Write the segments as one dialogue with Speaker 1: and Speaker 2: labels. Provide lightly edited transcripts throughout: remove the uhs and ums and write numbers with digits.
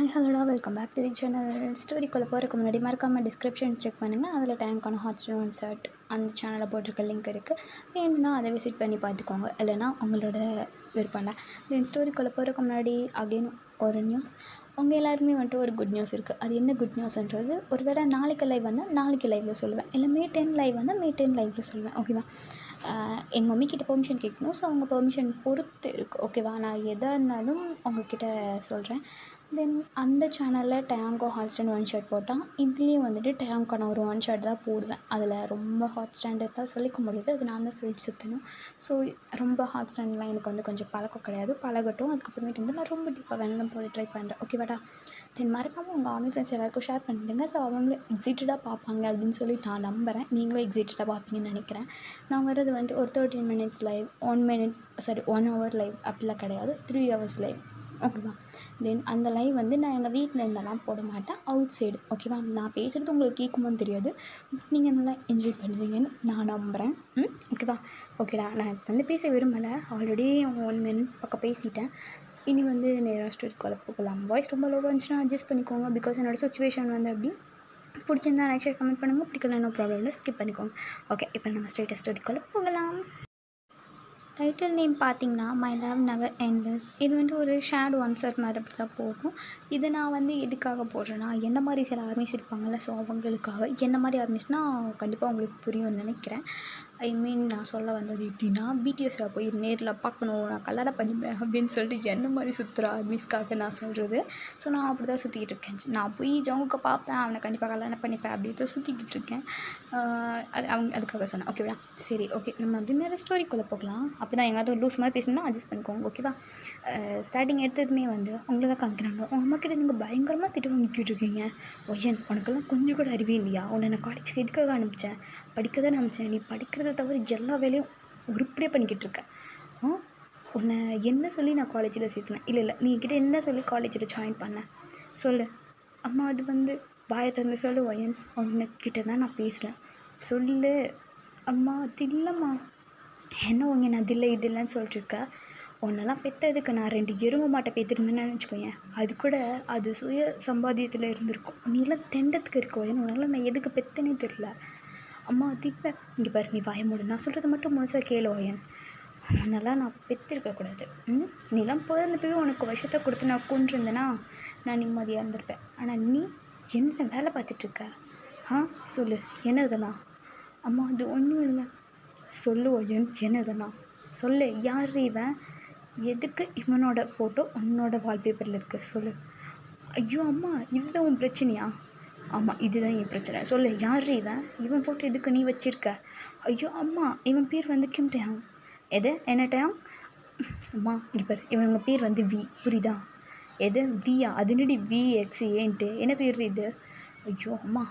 Speaker 1: Hi ஹலோடா welcome back to the channel. ஸ்டோரிக்குள்ளே போகிறதுக்கு முன்னாடி மறக்காமல் டிஸ்கிரிப்ஷன் செக் பண்ணுங்கள். அதில் டேங்கான ஹாட்ஸ்டார் ஒன் ஷர்ட் அந்த சேனலில் போட்டிருக்க லிங்க் இருக்குது. வேணும்னா அதை விசிட் பண்ணி பார்த்துக்கோங்க. இல்லைனா உங்களோட விருப்பம்டா. தென் ஸ்டோரிக்குள்ளே போகிறதுக்கு முன்னாடி அகெயின் ஒரு நியூஸ். உங்கள் எல்லாருமே வந்துட்டு ஒரு குட் நியூஸ் இருக்குது. அது என்ன குட் நியூஸ்ன்றது ஒரு வேளை நாளைக்கு லைவ் வந்தால் நாளைக்கு லைவில் சொல்லுவேன். இல்லை மே 10 லைவ் வந்தால் மே 10 லைவில் சொல்லுவேன். ஓகேவா? எங்கள் மம்மிக்கிட்ட பெர்மிஷன் கேட்கணும். ஸோ அவங்க பெர்மிஷன் பொறுத்து இருக்குது. ஓகேவா? நான் எதாக இருந்தாலும் உங்ககிட்ட சொல்கிறேன். தென் அந்த சேனலில் டேங்கோ ஹாட்ஸ்டாண்ட் ஒன் ஷர்ட் போட்டால் இதுலேயும் வந்துட்டு டேங்கான ஒரு ஒன் ஷர்ட் தான் போடுவேன். அதில் ரொம்ப ஹாட் ஸ்டாண்டர்டாக சொல்லிக்க முடியாது. அது நான் தான் சொல்லிட்டு சுற்றணும். ஸோ ரொம்ப ஹாட் ஸ்டாண்ட்லாம் எனக்கு வந்து கொஞ்சம் பழக்கம் கிடையாது. பழகட்டும். அதுக்கப்புறமேட்டு வந்து நான் ரொம்ப டீப்பாக வேணும் போட ட்ரை பண்ணுறேன். ஓகேவாடா? தென் மறக்காமல் உங்கள் ஆர்மி ஃப்ரெண்ட்ஸ் எல்லாருக்கும் ஷேர் பண்ணிவிடுங்க. ஸோ அவங்களும் எக்ஸைட்டடாக பார்ப்பாங்க அப்படின்னு சொல்லி நான் நம்புகிறேன். நீங்களும் எக்ஸைட்டடாக பார்ப்பீங்கன்னு நினைக்கிறேன். நான் வர்றது வந்து ஒரு 13 மினிட்ஸ் லைவ், 1 ஹவர் லைவ் அப்படிலாம் கிடையாது. 3 ஹவர்ஸ் லைவ். ஓகேவா? தென் அந்த லைவ் வந்து நான் எங்கள் வீட்டில் இருந்தெல்லாம் போட மாட்டேன். Out side. ஓகேவா? நான் பேசுகிறது உங்களுக்கு கேட்குமான்னு தெரியாது. பட் நீங்கள் நல்லா என்ஜாய் பண்ணுவீங்கன்னு நான் நம்புகிறேன். ஓகேவா? ஓகேடா. நான் இப்போ வந்து பேச விரும்பலை. ஆல்ரெடி 1 மினிட் பக்கம் பேசிட்டேன். இனி வந்து நேராக ஸ்டோரிக்குள்ளே போகலாம். வாய்ஸ் ரொம்ப லோவாக இருந்துச்சுன்னா அட்ஜஸ்ட் பண்ணிக்கோங்க. பிகாஸ் என்னோடய சுச்சுவேஷன் வந்து அப்படி. பிடிச்சிருந்தா லைக் ஷேர் கமெண்ட் பண்ணுங்கள். பிடிக்கல நோ ப்ராப்ளம் இல்லை, ஸ்கிப் பண்ணிக்கோங்க. ஓகே, இப்போ நம்ம ஸ்ட்ரெயிட்டாக ஸ்டோரிக்குள்ளே போகலாம். டைட்டில் நேம் பார்த்தீங்கன்னா மை லவ் நெவர் எண்ட்லெஸ். இது வந்து ஒரு ஷேட் ஒன்சர் மாதிரி அப்படி தான் போகும். இது நான் வந்து எதுக்காக போடுறேன்னா, என்ன மாதிரி சில ஆர்மிஸ் இருப்பாங்கள்ல, ஸோ அவங்களுக்காக. என்ன மாதிரி ஆர்மிஸ்னால் கண்டிப்பாக உங்களுக்கு புரியும்னு நினைக்கிறேன். ஐ மீன் நான் சொல்ல வந்தது எப்படின்னா, பிடிஎஸ்ஸை போய் நேரில் பார்க்கணும், நான் கல்யாணம் பண்ணிப்பேன் அப்படின்னு சொல்லிட்டு என்ன மாதிரி சுற்றுற ஆர்மிஸ்க்காக நான் சொல்கிறது. ஸோ நான் அப்படி தான் சுற்றிக்கிட்டு இருக்கேன். நான் போய் ஜவுங்க பார்ப்பேன், அவனை கண்டிப்பாக கல்யாணம் பண்ணிப்பேன் அப்படி தான் சுற்றிக்கிட்டு இருக்கேன். அதுக்காக சொன்னேன். ஓகேவா? சரி, ஓகே. நம்ம அப்படி நேரம் ஸ்டோரிக்குள்ளே போகலாம். அப்படி தான் எங்கேயாவது லூஸ் மாதிரி பேசணும்னா அட்ஜஸ்ட் பண்ணிக்கோங்க. ஓகேவா? ஸ்டார்டிங் எடுத்ததுமே வந்து அவங்கள தான் காமிக்கிறாங்க. உங்கள் அம்மா கிட்ட நீங்கள் பயங்கரமாக திட்டு வாங்கிக்கிட்டு இருக்கீங்க. ஒய்யன், உனக்கெல்லாம் கொஞ்சம் கூட அறிவே இல்லையா? உன்னை நான் காலேஜுக்கு எதுக்காக அனுப்பிச்சேன்? படிக்க தான் அனுப்பிச்சேன். நீ படிக்கிறத தவிர எல்லா வேலையும் உருப்படியாக பண்ணிக்கிட்டு இருக்க. உன்னை என்ன சொல்லி நான் காலேஜில் சேர்த்துனேன்? இல்லை நீ கிட்ட என்ன சொல்லி காலேஜில் ஜாயின் பண்ணேன் சொல்லு. அம்மா அது வந்து வாயை திறந்து சொல்லு ஒய்யன். உன்கிட்ட தான் நான் பேசுகிறேன், சொல்லு. அம்மா அது இல்லைம்மா. என்ன உங்க நான் அது இல்லை இது இல்லைன்னு சொல்லிட்டுருக்க? உன்னெல்லாம் பெற்றதுக்கு நான் 2 எருமை மாட்டை பெற்றிருந்தேன்னு வச்சுக்கோயேன், அது கூட அது சுய சம்பாத்தியத்தில் இருந்திருக்கும். நீலாம் தெண்டத்துக்கு இருக்கோ, ஏன்னா உன்னால் நான் எதுக்கு பெற்றனே தெரில. அம்மா அது இல்லை. இங்கே பாரு, நீ வாய மூடு. நான் சொல்கிறது மட்டும் முழுசாக கேளு ஒயன். உன்னெல்லாம் நான் பெற்றிருக்கக்கூடாது. நீலாம் பிறந்தப்பவே உனக்கு விஷத்தை கொடுத்து நான் கொண்டிருந்தேன்னா நான் நிம்மதியாக இருந்திருப்பேன். ஆனால் நீ என்ன வேலை பார்த்துட்ருக்க? சொல்லு, என்ன இதெல்லாம்? அம்மா அது ஒன்றும் இல்லை. சொல்லு ஒயன், என்ன இதெல்லாம்? சொல்லு. யார் இவன்? எதுக்கு இவனோட ஃபோட்டோ உன்னோட வால்பேப்பரில் இருக்குது? சொல்லு. ஐயோ அம்மா, இதுதான் உன் பிரச்சனையா? ஆமாம், இதுதான் என் பிரச்சனை. சொல்லு, யார் இவன்? இவன் ஃபோட்டோ எதுக்கு நீ வச்சுருக்க? ஐயோ அம்மா, இவன் பேர் வந்து கிம் டேயாங். எது? என்ன டேயாங்? அம்மா இங்கே பாரு, இவங்க பேர் வந்து வி, புரியுதா? எது வியா? அது என்னடி விஎக்ஸ் ஏன்ட்டு என்ன பேர் இது? ஐயோ அம்மா,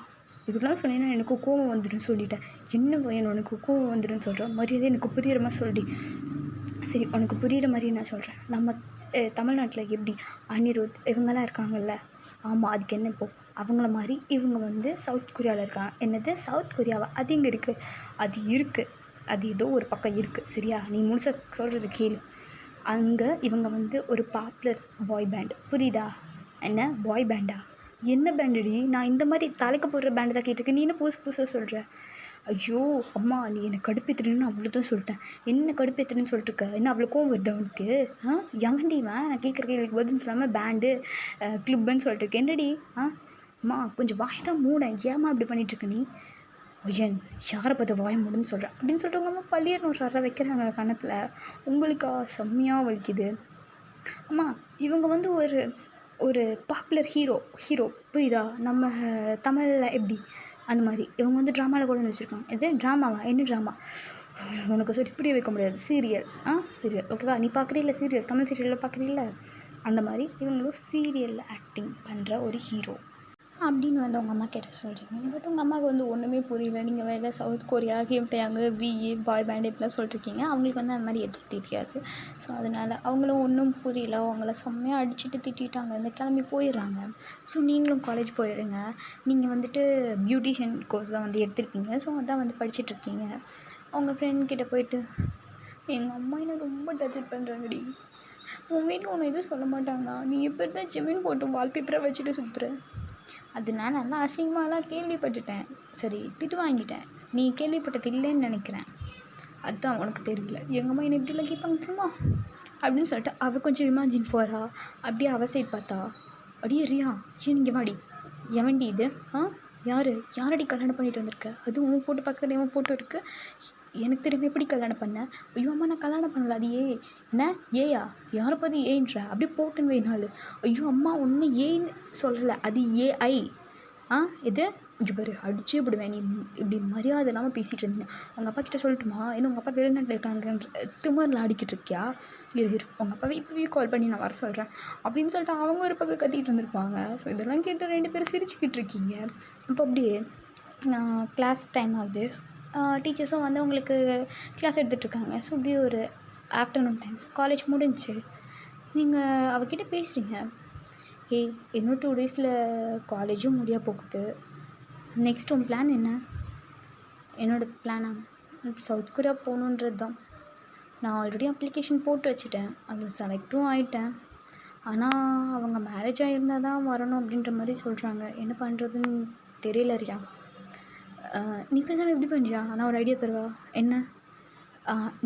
Speaker 1: இப்படிலாம் சொன்னீங்கன்னா எனக்கு கோவம் வந்துடும் சொல்லிட்டேன். என்ன பையன் உனக்கு கோவம் வந்துடும் சொல்கிறேன்? மரியாதை எனக்கு புரிகிற மாதிரி சொல்லி. சரி, உனக்கு புரிகிற மாதிரி நான் சொல்கிறேன். நம்ம தமிழ்நாட்டில் எப்படி அனிருத் இவங்கெல்லாம் இருக்காங்கல்ல, ஆமாம், அதுக்கு என்ன இப்போ? அவங்கள மாதிரி இவங்க வந்து சவுத் கொரியாவில் இருக்காங்க. என்னது சவுத் கொரியாவா? அது இங்கே இருக்குது. அது இருக்குது. அது ஏதோ ஒரு பக்கம் இருக்குது. சரியா? நீ முழுசாக சொல்கிறது கேளு. அங்கே இவங்க வந்து ஒரு பாப்புலர் பாய் பேண்ட். புரியுதா? என்ன பாய் பேண்டா? என்ன பேண்டடி? நான் இந்த மாதிரி தலைக்கு போடுற பேண்டு தான் கேட்டிருக்கேன். நீ என்ன புதுசாக சொல்கிற? ஐயோ அம்மா, நீ என்னை கடுப்பேற்றுறேன்னு அவ்வளோதான் சொல்லிட்டேன். என்ன கடுப்பேற்றுறேன்னு சொல்லிட்டுருக்க? என்ன அவ்வளோ கோவம் வருது அவனுக்கு? எவன்டிவன்? நான் கேட்குற கேள்விக்கு பதில் சொல்லாமல் பேண்டு கிளிப்புன்னு சொல்லிட்டு இருக்கேன். என்னடி? அம்மா கொஞ்சம் வாய் தான் மூடேன். ஏம்மா இப்படி பண்ணிகிட்ருக்க நீ? ஒய்யன், யாரை பார்த்து வாய மூடுன்னு சொல்கிறேன் அப்படின்னு சொல்லிட்டு உங்கள் அம்மா பள்ளியர் ஒரு அறை வைக்கிறாங்க கணத்தில். உங்களுக்கா செம்மையாக வலிக்குது. அம்மா இவங்க வந்து ஒரு ஒரு பாப்புலர் ஹீரோ புரியுதா? நம்ம தமிழில் எப்படி அந்த மாதிரி இவங்க வந்து ட்ராமாவில் கூட நடிச்சிருக்காங்க. எது ட்ராமாவா? என்ன ட்ராமா? உனக்கு சொல்லி புரிய வைக்க முடியாது. சீரியல். சீரியல் ஓகேவா? நீ பார்க்குறீல்ல சீரியல், தமிழ் சீரியலில் பார்க்குறீல்ல, அந்த மாதிரி இவங்களும் சீரியலில் ஆக்டிங் பண்ணுற ஒரு ஹீரோ அப்படின்னு வந்து உங்கள் அம்மா கிட்ட சொல்கிறீங்க. பட் உங்கள் அம்மாவுக்கு வந்து ஒன்றுமே புரியல. நீங்கள் வேறு சவுத் கொரியா கேம்டையாங்க விஏ பாய் பேண்ட் இப்படிலாம் சொல்லிட்டுருக்கீங்க. அவங்களுக்கு வந்து அந்த மாதிரி எதுவும் தெரியாது. ஸோ அதனால் அவங்களும் ஒன்றும் புரியல. அவங்கள செம்மையாக அடிச்சுட்டு திட்டாங்க. இந்த கிளம்பி போயிடுறாங்க. ஸோ நீங்களும் காலேஜ் போயிடுங்க. நீங்கள் வந்துட்டு பியூட்டிஷியன் கோர்ஸ் தான் வந்து எடுத்திருப்பீங்க. ஸோ அதான் வந்து படிச்சுட்ருக்கீங்க. அவங்க ஃப்ரெண்ட் கிட்டே போயிட்டு, எங்கள் அம்மா என்ன ரொம்ப டச்சப் பண்ணுறாங்கடி. உன் வீட்டில் உன்னை எதுவும் சொல்ல மாட்டாங்களா? நீ இப்போ தான் ஜிம்மின்னு போட்டு வால்பேப்பரை வச்சுட்டு சுற்றுற. அது நான் நல்லா அசிங்கமாலாம் கேள்விப்பட்டுட்டேன். சரி, திட்டு வாங்கிட்டேன். நீ கேள்விப்பட்டது இல்லைன்னு நினைக்கிறேன். அதுதான் உனக்கு தெரியல. எங்கள் அம்மா என்னை இப்படிலாம் கேட்பாங்க தெரியுமா அப்படின்னு சொல்லிட்டு அவள் கொஞ்சம் இமேஜின் போகிறா. அப்படியே அவள் சைட் பார்த்தா, அடியே ரியா, ஏன் நீங்கள் வாடி, எவன்டி இது? யாரடி கல்யாணம் பண்ணிட்டு வந்திருக்க? அதுவும் உன் ஃபோட்டோ பக்கத்தில் எவன் ஃபோட்டோ இருக்குது? எனக்கு தெரியாமல் எப்படி கல்யாணம் பண்ண? ஐயோ அம்மா, நான் கல்யாணம் பண்ணல. அது என்ன ஏயா? யாரை பார்த்து ஏன்ற? அப்படியே போட்டுன்னு வேணாலு. ஐயோ அம்மா, ஒன்று ஏன்னு சொல்லலை, அது ஏஐ. இது இங்கே பாரு, அடிச்சே விடுவேன் நீ இப்படி மரியாதை இல்லாமல் பேசிகிட்டு இருந்தீங்க. உங்கள் அப்பா கிட்ட சொல்லட்டுமா? ஏன்னா உங்கள் அப்பா வெளிநாட்டில் இருக்காங்கன்ற திமிரில் ஆடிக்கிட்டு இருக்கியா? இரு உங்கள் அப்பாவை இப்போவே கால் பண்ணி நான் வர சொல்கிறேன் அப்படின்னு சொல்லிட்டு அவங்க ஒரு பக்கம் கத்திக்கிட்டு இருந்திருப்பாங்க. ஸோ இதெல்லாம் கேட்டு 2 பேரும் சிரிச்சுக்கிட்டு இருக்கீங்க. அப்போ அப்படியே கிளாஸ் டைம் ஆகுது. டீச்சர்ஸும் வந்து உங்களுக்கு கிளாஸ் எடுத்துகிட்ருக்காங்க. ஸோ அப்படியே ஒரு ஆஃப்டர்நூன் டைம், காலேஜ் முடிஞ்சிச்சு. நீங்கள் அவகிட்ட பேசுகிறீங்க, ஏய் இன்னும் 2 டேஸில் காலேஜும் முடிய போகுது, நெக்ஸ்ட் உன் பிளான் என்ன? என்னோடய பிளானா? சவுத் கொரியா போகணுன்றது தான். நான் ஆல்ரெடி அப்ளிகேஷன் போட்டு வச்சுட்டேன், அதில் செலக்டும் ஆகிட்டேன். ஆனால் அவங்க மேரேஜ் ஆகியிருந்தால் தான் வரணும் அப்படின்ற மாதிரி சொல்கிறாங்க. என்ன பண்ணுறதுன்னு தெரியல ரியா. நீ பேசாமல் எப்படி பண்ணுறியா? நான் ஒரு ஐடியா தருவா. என்ன?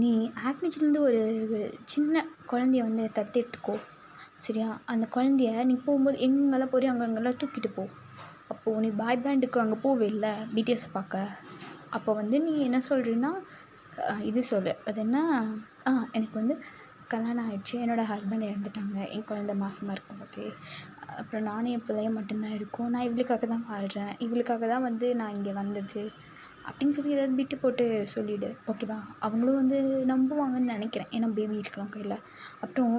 Speaker 1: நீ ஆஃப்னேஜ்லேருந்து ஒரு சின்ன குழந்தைய வந்து தத்தெடுத்துக்கோ, சரியா? அந்த குழந்தைய நீ போகும்போது எங்கெங்கெல்லாம் போறியோ அங்கெங்கெல்லாம் தூக்கிட்டு போ. அப்போது நீ பாய் பேண்டுக்கு அங்கே போவே இல்லை பிடிஎஸ் பார்க்க, அப்போ வந்து நீ என்ன சொல்கிறீன்னா இது சொல்லு, அது என்ன, எனக்கு வந்து கல்யாணம் ஆகிடுச்சு, என்னோடய ஹஸ்பண்ட் இறந்துட்டாங்க, என் குழந்த மாசமாக இருக்கும்போது, அப்புறம் நானும் என் பிள்ளைய மட்டும்தான் இருக்கோம், நான் இவளுக்காக தான் வாழ்கிறேன், இவளுக்காக தான் வந்து நான் இங்கே வந்தது அப்படின்னு சொல்லி ஏதாவது விட்டு போட்டு சொல்லிவிடு, ஓகேவா? அவங்களும் வந்து நம்புவாங்கன்னு நினைக்கிறேன், ஏன்னா பேபி இருக்கலாம் கையில். அப்புறம்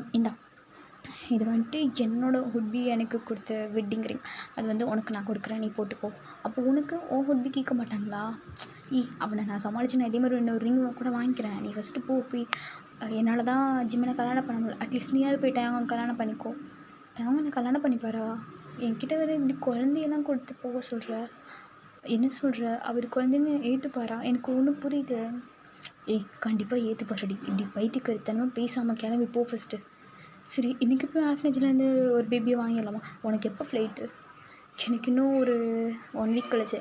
Speaker 1: இது வந்துட்டு என்னோடய ஹுட்பி எனக்கு கொடுத்த வெட்டிங் ரிங், அது வந்து உனக்கு நான் கொடுக்குறேன், நீ போட்டுக்கோ. அப்போ உனக்கு உன் ஹுட்பி கேட்க மாட்டாங்களா? அவனை நான் சமாளித்து நான் இதே மாதிரி இன்னொரு ரிங் கூட வாங்கிக்கிறேன், நீ ஃபஸ்ட்டு போய் என்னால் தான் ஜிம்மனை கல்யாணம் பண்ண முடியல, அட்லீஸ்ட் நீயாவது போய் அவங்க கல்யாணம் பண்ணிக்கோ. அவங்க நான் கல்யாணம் பண்ணிப்பாரா? என்கிட்ட வேறு இப்படி குழந்தையெல்லாம் கொடுத்து போக சொல்கிற, என்ன சொல்கிற? அவர் குழந்தைன்னு ஏற்றுப்பாரா? எனக்கு ஒன்றும் புரியுது. கண்டிப்பாக ஏற்றுப்பாரடி. இப்படி பைத்தியக்காரித்தனமாக பேசாமல் கிளம்பி போ ஃபஸ்ட்டு. சரி, இன்றைக்கி போய் ஆஃப்னேஜ்லேருந்து ஒரு பேபியை வாங்கிடலாமா? உனக்கு எப்போ ஃப்ளைட்டு? எனக்கு இன்னும் ஒரு 1 வீக் கழிச்சு.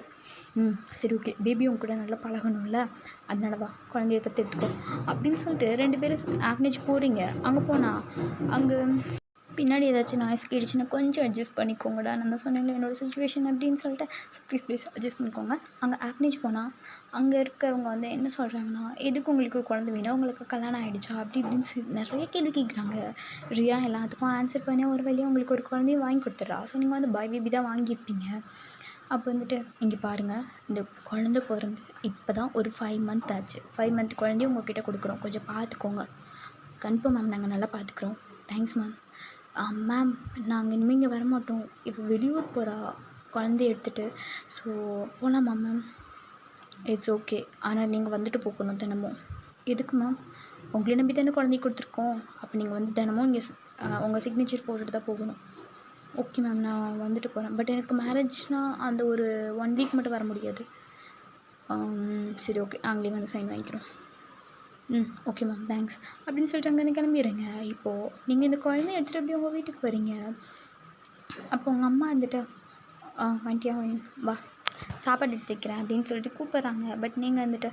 Speaker 1: சரி ஓகே, பேபி உங்க கூட நல்லா பழகணும்ல, அதனால வா, குழந்தைய தத்தெடுத்துக்கோ அப்படின்னு சொல்லிட்டு 2 பேரும் ஆஃப்னேஜ் போகிறீங்க. அங்கே போனால் அங்கே பின்னாடி ஏதாச்சும் நாய்ஸ் கேட்டுச்சுன்னா கொஞ்சம் அட்ஜஸ்ட் பண்ணிக்கோங்கடா, நான் தான் சொன்னேன்ல என்னோடய சுச்சுவேஷன் அப்படின்னு சொல்லிட்டு, ஸோ ப்ளீஸ் அட்ஜஸ்ட் பண்ணிக்கோங்க. அங்கே ஆஃப்னேஜ் போனால் அங்கே இருக்கவங்க வந்து என்ன சொல்கிறாங்கன்னா, எதுக்கு உங்களுக்கு குழந்தை வேணும், உங்களுக்கு கல்யாணம் ஆகிடுச்சா அப்படி இப்படின்னு நிறைய கேள்வி கேட்குறாங்க. ரியா எல்லாத்துக்கும் ஆன்சர் பண்ணி ஒரு வழியாக உங்களுக்கு ஒரு குழந்தைய வாங்கி கொடுத்துட்றா. ஸோ நீங்கள் வந்து பாய் பேபி தான் வாங்கியிருப்பீங்க. அப்போ வந்துட்டு இங்கே பாருங்கள், இந்த குழந்தை பிறந்து இப்போ தான் ஒரு 5 மந்த் ஆச்சு. 5 மந்த் குழந்தைய உங்கள்கிட்ட கொடுக்குறோம், கொஞ்சம் பார்த்துக்கோங்க. கன்ஃபார்ம் மேம், நாங்கள் நல்லா பார்த்துக்குறோம். Thanks ma'am. மேம், நாங்கள் இனிமேல் இங்கே வரமாட்டோம், இப்போ வெளியூர் போகிறா குழந்தைய எடுத்துகிட்டு, ஸோ போகலாமா மேம்? இட்ஸ் ஓகே, ஆனால் நீங்கள் வந்துட்டு போகணும் தினமும். எதுக்கு மேம்? உங்களை நம்பி தானே குழந்தைய கொடுத்துருக்கோம், அப்போ நீங்கள் வந்து தினமும் இங்கே உங்கள் சிக்னேச்சர் போட்டுட்டு தான் போகணும். ஓகே மேம், நான் வந்துட்டு போகிறேன். பட் எனக்கு மேரேஜ்னால் அந்த ஒரு 1 வீக் மட்டும் வர முடியாது. சரி ஓகே, நாங்களே வந்து சைன் வாங்கிக்கிறோம். ஓகே மேம், தேங்க்ஸ் அப்படின்னு சொல்லிட்டு அங்கேருந்து கிளம்பிடுறேங்க. இப்போது நீங்கள் இந்த குழந்தைய எடுத்துகிட்டு அப்படியே உங்கள் வீட்டுக்கு போகிறீங்க. அப்போ உங்கள் அம்மா வந்துட்டு வண்டியா வா, சாப்பாடு எடுத்து வைக்கிறேன் அப்படின்னு சொல்லிட்டு கூப்பிட்றாங்க. பட் நீங்கள் வந்துட்டு,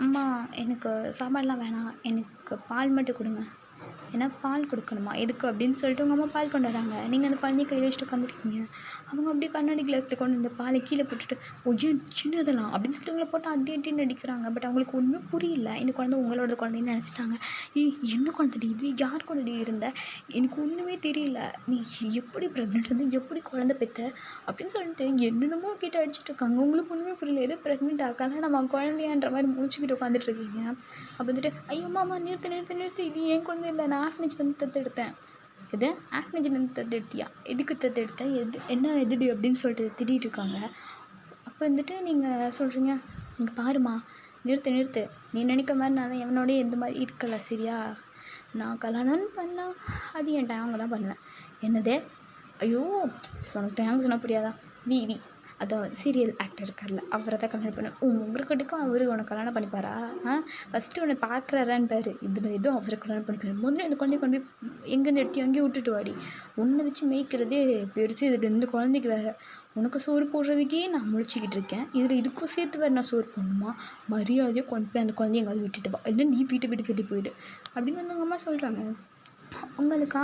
Speaker 1: அம்மா எனக்கு சாப்பாடெலாம் வேணாம், எனக்கு பால் மட்டும் கொடுங்க. ஏன்னா பால் கொடுக்கணுமா, எதுக்கு அப்படின்னு சொல்லிட்டு உங்கள் அம்மா பால் கொண்டு வராங்க. நீங்கள் அந்த குழந்தைய கையில் வச்சுட்டு உட்காந்துருக்கீங்க. அவங்க அப்படியே கண்ணாடி கிளாஸில் கொண்டு இந்த பாலை கீழே போட்டுட்டு, ஏன் சின்னதெல்லாம் அப்படின்னு சொல்லிட்டு உங்களை போட்டு அடின்னு அடிக்கிறாங்க. பட் அவங்களுக்கு ஒன்றுமே புரியல. இந்த குழந்தை உங்களோட குழந்தைன்னு நினச்சிட்டாங்க. என்ன குழந்தைடி இது, யார் குழந்தை இருந்த, எனக்கு ஒன்றுமே தெரியல, நீ எப்படி ப்ரெக்னென்ட் வந்து எப்படி குழந்தை பெற்ற அப்படின்னு சொல்லிட்டு என்னென்னமோ கேட்டு அடிச்சுட்டு இருக்காங்க. உங்களுக்கு ஒன்றுமே புரியல. எது ப்ரெக்னென்ட் ஆக்கலாம் நம்ம குழந்தையான்ற மாதிரி முடிச்சுக்கிட்டு உட்காந்துட்ருக்கீங்க. அப்போ வந்துட்டு, ஐயோ அம்மா நிறுத்து, இது ஏன் குழந்தை இல்லை, நான் ஆஃப்னேஜ்லேருந்து தத்தெடுத்தேன். இது ஆஃப்னேஜ்லேருந்து தத்தெடுத்தியா? எதுக்கு தத்தெடுத்தேன், என்ன எதுடி அப்படின்னு சொல்லிட்டு திட்டிகிட்டு இருக்காங்க. அப்போ வந்துட்டு நீங்கள் சொல்கிறீங்க, நீங்கள் பாருமா, நிறுத்து, நீ நினைக்க மாதிரி நான் எவனோடய எந்த மாதிரி இருக்கல, சரியா? நான் கல்யாணம்னு பண்ணால் அது என் டைம் தான் பண்ணுவேன். என்னதே? ஐயோ, உனக்கு டைம் சொன்னால் புரியாதா? வி அதான் சீரியல் ஆக்டர் இருக்கார்ல, அவரை தான் கல்யாணம் பண்ண. உங்களுக்கு கிடைக்கும் அவரு உனக்கு கல்யாணம் பண்ணிப்பாரா? ஃபஸ்ட்டு உன்னை பார்க்குறாரான்னு பாரு. இதில் எதுவும் அவரை கல்யாணம் பண்ணிப்பாரு. முதல்ல இந்த குழந்தைய கொண்டு போய் எங்கேருந்து எடுத்து அங்கேயே விட்டுட்டு வாடி. உன்னை வச்சு மேய்க்கிறதே பெருசு, இதில் இந்த குழந்தைக்கு வேறு. உனக்கு சோறு போடுறதுக்கே நான் முழிச்சிக்கிட்டு இருக்கேன், இதில் இதுக்கும் சேர்த்து வேறு நான் சோறு போடணுமா? மரியாதையாக கொண்டு போய் அந்த குழந்தைய எங்காவது விட்டுட்டு வா, இல்லை நீ வீட்டை விட்டு வெளியே போயிடு அப்படின்னு வந்து அவங்க அம்மா சொல்கிறாங்க. உங்களுக்கா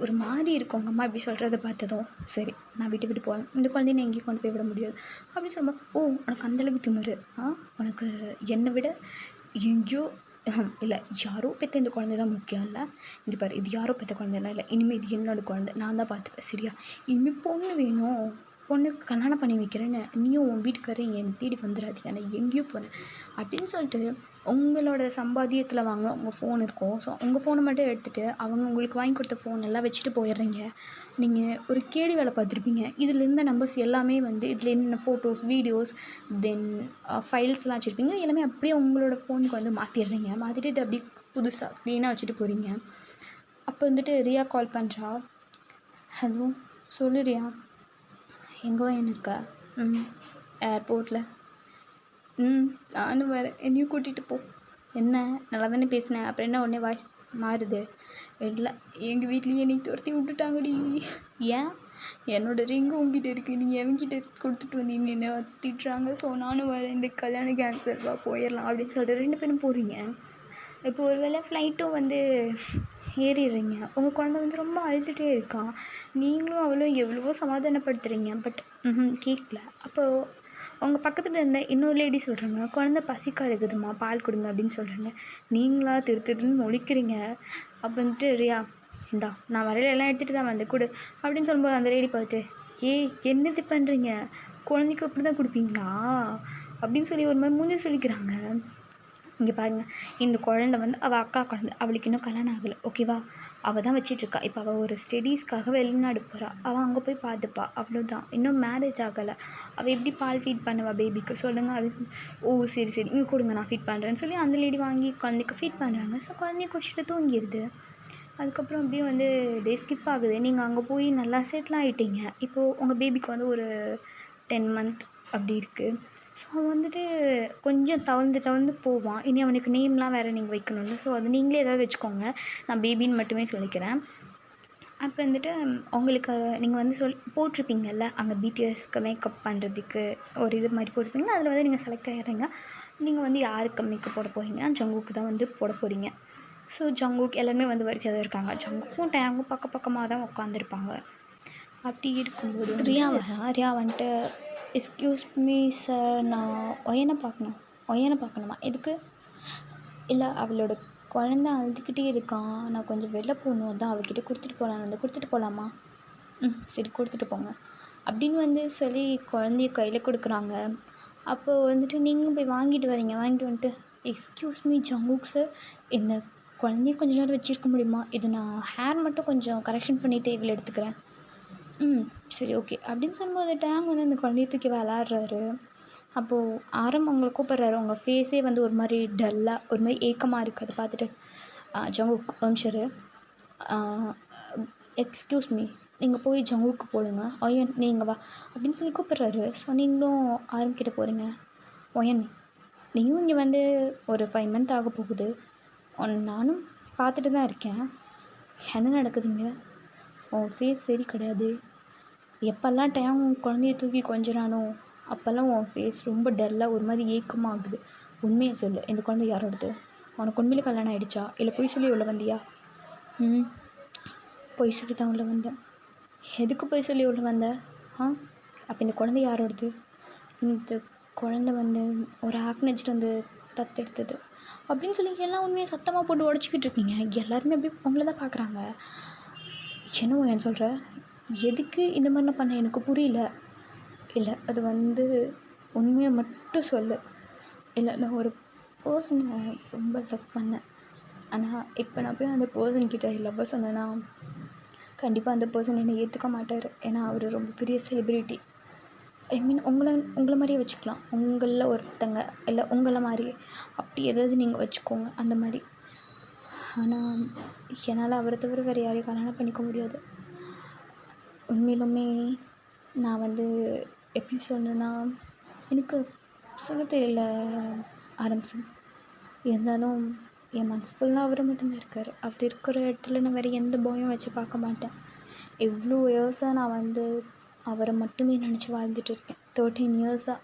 Speaker 1: ஒரு மாதிரி இருக்கும் உங்கள் அம்மா இப்படி சொல்கிறத பார்த்ததும். சரி, நான் விட்டு விட்டு போகிறேன், இந்த குழந்தைய நான் எங்கேயும் கொண்டு போய் விட முடியாது அப்படின்னு சொல்லும்போது, ஓ உனக்கு அந்தளவுக்கு திமிரு, உனக்கு என்னை விட எங்கேயோ இல்லை யாரோ பெற்ற இந்த குழந்தை தான் முக்கியம் இல்லை. இங்கே பாரு, இது யாரோ பெற்ற குழந்தைலாம் இல்லை, இனிமேல் இது என்னோடய குழந்தை, நான் தான் பார்த்துப்பேன் சரியா? இனிமேல் பொண்ணு வேணும், பொண்ணுக்கு கல்யாணம் பண்ணி வைக்கிறேன்னு நீயும் உன் வீட்டுக்காரர் என்னை தேடி வந்துடாதீங்க, நான் எங்கேயோ போகிறேன் அப்படின்னு சொல்லிட்டு உங்களோட சம்பாத்தியத்தில் வாங்கின உங்கள் ஃபோன் இருக்கும். ஸோ உங்கள் ஃபோனை மட்டும் எடுத்துகிட்டு அவங்க உங்களுக்கு வாங்கி கொடுத்த ஃபோன் எல்லாம் வச்சுட்டு போயிடுறீங்க. நீங்கள் ஒரு கேடி வேலை பார்த்துருப்பீங்க. இதில் இருந்த நம்பர்ஸ் எல்லாமே வந்து இதில் என்னென்ன ஃபோட்டோஸ், வீடியோஸ், தென் ஃபைல்ஸ்லாம் வச்சுருப்பீங்க, எல்லாமே அப்படியே உங்களோட ஃபோனுக்கு வந்து மாற்றிடுறீங்க. மாற்றிட்டு இது அப்படியே புதுசாக க்ளீனாக வச்சுட்டு போகிறீங்க. அப்போ வந்துட்டு ரியா கால் பண்ணுறா. ஹலோ சொல்லு ரியா, எங்கே என்ன இருக்கா? ஏர்போர்ட்டில். நானும் வரேன், என்னையும் கூட்டிகிட்டு போ. என்ன நல்லா தானே பேசினேன், அப்புறம் என்ன உடனே வாய்ஸ் மாறுது? இல்லை, எங்கள் வீட்லேயே என்னை துரத்தி விட்டுட்டாங்கடி. ஏன்? என்னோடய ரிங்கு உங்ககிட்ட இருக்குது, நீங்கள் எவங்கிட்ட கொடுத்துட்டு வந்தீங்க, என்ன திட்டுறாங்க. ஸோ நானும் வரேன், இந்த கல்யாணம் கேன்சல்வா, போயிடலாம் அப்படின்னு சொல்லிட்டு 2 பேரும் போகிறீங்க. இப்போ ஒரு வேளை ஃப்ளைட்டும் வந்து ஏறிடுறீங்க. உங்கள் குழந்தை வந்து ரொம்ப அழுதுகிட்டே இருக்கான். நீங்களும் அவளும் எவ்வளவோ சமாதானப்படுத்துகிறீங்க, பட் கேட்கல. அப்போது அவங்க பக்கத்தில் இருந்த இன்னொரு லேடி சொல்கிறாங்க, குழந்தை பசிக்காக இருக்குதுமா, பால் கொடுங்க அப்படின்னு சொல்கிறாங்க. நீங்களா திருன்னு முழிக்கிறீங்க. அப்போ வந்துட்டு ரியா, இந்தா நான் வரையில எல்லாம் எடுத்துகிட்டு தான் வந்து கொடு அப்படின்னு சொல்லும்போது அந்த லேடி பார்த்து, என்னது பண்ணுறீங்க, குழந்தைக்கு அப்படி தான் கொடுப்பீங்களா அப்படின்னு சொல்லி ஒரு மாதிரி மூஞ்சி சொல்லிக்கிறாங்க. இங்கே பாருங்கள், இந்த குழந்தை வந்து அவள் அக்கா குழந்தை, அவளுக்கு இன்னும் கல்யாணம் ஆகலை ஓகேவா? அவள் தான் வச்சிட்ருக்கா. இப்போ அவள் ஒரு ஸ்டடீஸ்க்காக வெளிநாடு போகிறா, அவள் அங்கே போய் பார்த்துப்பா, அவ்வளோதான். இன்னும் மேரேஜ் ஆகலை. அவள் எப்படி பால் ஃபீட் பண்ணுவா பேபிக்கு சொல்லுங்கள்? அது ஓ சரி சரி, இங்கே கொடுங்க நான் ஃபீட் பண்ணுறேன்னு சொல்லி அந்த லேடி வாங்கி குழந்தைக்கு ஃபீட் பண்ணுறாங்க. ஸோ குழந்தைய குடிச்சிட்டு தூங்கிடுது. அதுக்கப்புறம் அப்படியே வந்து டே ஸ்கிப் ஆகுது. நீங்கள் அங்கே போய் நல்லா செட்டில் ஆகிட்டீங்க. இப்போது உங்கள் பேபிக்கு வந்து ஒரு 10 மந்த் அப்படி இருக்குது. ஸோ அவன் வந்துட்டு கொஞ்சம் தவழ்ந்து போவான். இனி அவனுக்கு நேம்லாம் வேறு நீங்கள் வைக்கணும்ல. ஸோ அது நீங்களே ஏதாவது வச்சுக்கோங்க, நான் பேபின்னு மட்டுமே சொல்லிக்கிறேன். அப்போ வந்துட்டு உங்களுக்கு நீங்கள் வந்து போட்டிருப்பீங்கள்ல அங்கே பிடிஎஸ்க்கு மேக்கப் பண்ணுறதுக்கு ஒரு இது மாதிரி போட்டிருப்பீங்களா, அதில் வந்து நீங்கள் செலக்ட் ஆகிடுறீங்க. நீங்கள் வந்து யாருக்கு மேக்கப் போட போகிறீங்கன்னா ஜங்குக்கு தான் வந்து போட போகிறீங்க. ஸோ ஜங்குக் எல்லாருமே வந்து வரிசையாக தான் இருக்காங்க. ஜங்குக்கும் டேங்கும் பக்கமாக தான் உட்காந்துருப்பாங்க. அப்படி இருக்கும்போது ரியா வந்துட்டு, எக்ஸ்கியூஸ் மீ சார், நான் ஒயனை பார்க்கணுமா? எதுக்கு? இல்லை, அவளோட குழந்த அழுதுகிட்டே இருக்கான், நான் கொஞ்சம் வெளில போகணும், அதான் அவகிட்ட கொடுத்துட்டு போகலாமா? சரி கொடுத்துட்டு போங்க அப்படின்னு வந்து சொல்லி குழந்தைய கையில் கொடுக்குறாங்க. அப்போது வந்துட்டு நீங்களும் போய் வாங்கிட்டு வந்துட்டு, எக்ஸ்கியூஸ் மீ ஜங்குக் சார், இந்த குழந்தைய கொஞ்ச நேரம் வச்சுருக்க முடியுமா? இது நான் ஹேர் மட்டும் கொஞ்சம் கரெக்ஷன் பண்ணிவிட்டு இதில் எடுத்துக்கிறேன். சரி ஓகே அப்படின்னு சொல்லும்போது டேங் வந்து அந்த குழந்தைய தூக்கி விளாட்றாரு. அப்போது அவங்களை கூப்பிட்றாரு. உங்கள் ஃபேஸே வந்து ஒரு மாதிரி டல்லாக, ஒரு மாதிரி ஏக்கமாக இருக்குது. அதை பார்த்துட்டு ஜங்குக் சரி, எக்ஸ்கியூஸ் மீ, நீங்கள் போய் ஜங்குக்கு போடுங்க, ஒயன் நீங்கள் வா அப்படின்னு சொல்லி கூப்பிட்றாரு. ஸோ நீங்களும் ஆரம்பிக்கிட்ட போகிறீங்க. ஒயன், நீயும் இங்கே வந்து ஒரு 5 மந்த் ஆக போகுது, நானும் பார்த்துட்டு தான் இருக்கேன், என்ன நடக்குதுங்க? உன் ஃபேஸ் சரி கிடையாது. எப்போல்லாம் டைம் குழந்தைய தூக்கி கொஞ்சறானோ அப்போல்லாம் உன் ஃபேஸ் ரொம்ப டல்லாக ஒரு மாதிரி ஏக்கமாக ஆகுது. உண்மையை சொல்லு, இந்த குழந்தை யாரோடது? உனக்கு உண்மையிலே கல்யாணம் ஆகிடுச்சா, இல்லை பொய் சொல்லி உள்ள வந்தியா? பொய் சொல்லி தான் உள்ள வந்தேன். எதுக்கு பொய் சொல்லி உள்ள வந்த? அப்போ இந்த குழந்தை யாரோடது? இந்த குழந்தை வந்து ஒரு ஆஃப்னேஜ்ட்டு வந்து தத்தெடுத்தது அப்படின்னு சொல்லி எல்லாம் உண்மையை சத்தமாக போட்டு உடச்சிக்கிட்டு இருக்கீங்க. எல்லாருமே அப்படி உங்களை தான் பார்க்குறாங்க. என்னவோ ஏன் சொல்கிற? எதுக்கு இந்த மாதிரிலாம் பண்ண எனக்கு புரியல. இல்லை, அது வந்து உண்மையை மட்டும் சொல்லு. இல்லை, நான் ஒரு பர்சனை ரொம்ப லவ் பண்ணேன். ஆனால் இப்போ நான் போய் அந்த பர்சன்கிட்ட லவ்வை சொன்னேன்னா கண்டிப்பாக அந்த பர்சன் என்னை ஏற்றுக்க மாட்டார். ஏன்னா அவர் ரொம்ப பெரிய செலிப்ரிட்டி. ஐ மீன் உங்களை மாதிரியே வச்சுக்கலாம், உங்களில் ஒருத்தங்க, இல்லை உங்களை மாதிரியே அப்படி ஏதாவது நீங்கள் வச்சுக்கோங்க அந்த மாதிரி. ஆனால் என்னால் அவரை தவிர வேறு யாரையும் கல்யாணம் பண்ணிக்க முடியாது. உண்மையிலுமே நான் வந்து எப்படி சொல்லணுன்னா, எனக்கு சொல்ல தெரியல ஆரம்சம். இருந்தாலும் என் மனசு ஃபுல்லாக அவர் மட்டும்தான் இருக்கார். அவர் இருக்கிற இடத்துல நான் வேறு எந்த பாயும் வச்சு பார்க்க மாட்டேன். இவ்வளோ இயர்ஸாக நான் வந்து அவரை மட்டுமே நினச்சி வாழ்ந்துட்டு இருக்கேன். 13 இயர்ஸாக.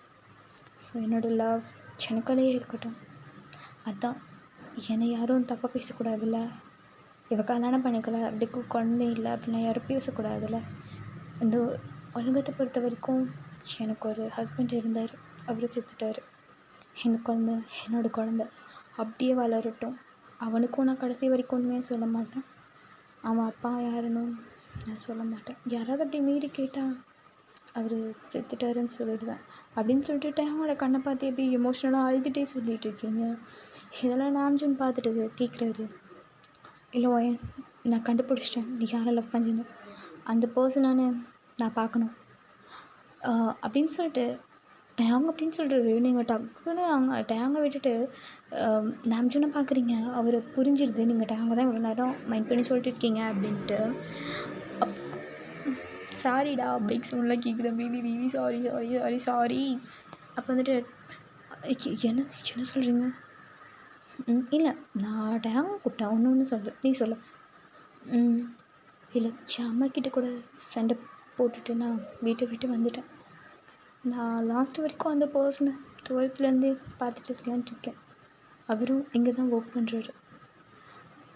Speaker 1: ஸோ என்னோடய லவ் எனக்குள்ளேயே இருக்கட்டும். அதான் என்னை யாரும் தப்பாக பேசக்கூடாதுல்ல. இவ கல்யாணம் பண்ணிக்கல, அதுக்கு குழந்தை இல்லை அப்படின்னா யாரும் பேசக்கூடாதுல்ல. இந்த உலகத்தை பொறுத்த வரைக்கும் எனக்கு ஒரு ஹஸ்பண்ட் இருந்தார். அவர் செத்துட்டார். இந்த குழந்த என்னோடய குழந்த அப்படியே வளரட்டும். அவனுக்கும் நான் கடைசி வரைக்கும் உண்மையாக சொல்ல மாட்டேன். அவன் அப்பா யாருன்னு நான் சொல்ல மாட்டேன். யாராவது அப்படி மீறி கேட்டால் அவர் செத்துட்டாருன்னு சொல்லிடுவேன். அப்படின்னு சொல்லிட்டு அவங்களோட கண்ணை பார்த்து எப்படி எமோஷ்னலாக அழுதுகிட்டே சொல்லிகிட்டு இருக்கீங்க. இதெல்லாம் நாம்ஜுன் பார்த்துட்டு கேட்குறாரு, இல்லை ஓயன் நான் கண்டுபிடிச்சிட்டேன் நீ யாரை லவ் பண்ணுறீங்க, அந்த பர்சனானு நான் பார்க்கணும் அப்படின்னு சொல்லிட்டு டேங் அப்படின்னு சொல்கிறாரு. நீங்கள் டக்குன்னு அங்கே டேங்கை விட்டுட்டு நாம்ஜுனை பார்க்குறீங்க. அவரை புரிஞ்சிருது நீங்கள் டேங்கை தான் இவ்வளோ நேரம் மைண்ட் பண்ணி சொல்லிட்டு இருக்கீங்க அப்படின்ட்டு. சாரிடா பைக் சவுண்ட்லாம் கேட்குது. Really really sorry sorry sorry sorry. அப்போ வந்துட்டு என்ன என்ன சொல்கிறீங்க? இல்லை நான் டேங்கை கூப்பிட்டேன், ஒன்று சொல்கிறேன், நீ சொல்ல. இல்லை என் அம்மாக்கிட்ட கூட சண்டை போட்டுட்டு நான் வீட்டை விட்டு வந்துட்டேன். நான் லாஸ்ட் வரைக்கும் அந்த பர்சனை தூரத்துலேருந்தே பார்த்துட்டு இருக்கலான்ட்டு இருக்கேன். அவரும் இங்கே தான் ஒர்க் பண்ணுறாரு